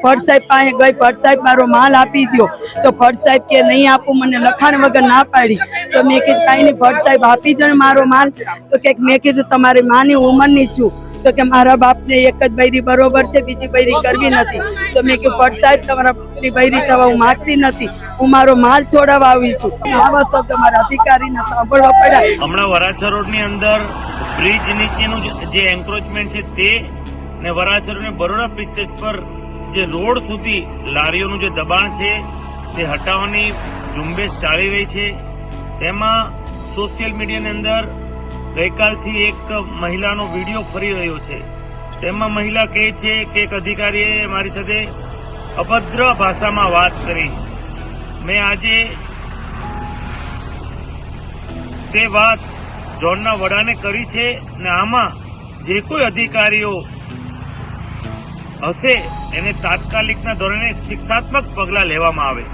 ભટ્ટ સાહેબ પાસે ગઈ, ભટ્ટ સાહેબ મારો માલ આપી દો, તો ભટ્ટ સાહેબ કે નહીં આપું, મને લખાણ વગર ના પાડી. તો મેં કીધું કાંઈ નહીં, ભટ્ટ સાહેબ આપી દો મારો માલ. તો કે મેં કીધું તમારી માની ઉંમરની છું, તો કે મારા બાપને એક જ બૈરી બરોબર છે, બીજી બૈરી કરવી નથી. તો મેં કીધું ભટ્ટ સાહેબ તમારા બાપની બૈરી થવા હું માંગતી નથી, હું મારો માલ છોડાવવા આવી છું. આવા શબ્દ મારા અધિકારીના સાંભળવા પડ્યા. હમણાં વરાછા રોડની અંદર બ્રિજ નીચેનું જે એન્ક્રોચમેન્ટ છે તે ને વરાછા રોડ અને બરોડા બ્રિજ પર જે રોડ સુધી લારીઓનું જે દબાણ છે તે હટાવવાની ઝુંબેશ ચાલી રહી છે. તેમાં સોશિયલ મીડિયાની અંદર ગઈકાલથી એક મહિલાનો વિડીયો ફરી રહ્યો છે. તેમાં મહિલા કહે છે કે એક અધિકારીએ મારી સાથે અભદ્ર ભાષામાં વાત કરી. મેં આજે તે વાત ઝોનના વડાને કરી છે ને આમાં જે કોઈ અધિકારીઓ હશે એને તાત્કાલિકના ધોરણે શિક્ષાત્મક પગલાં લેવામાં આવે.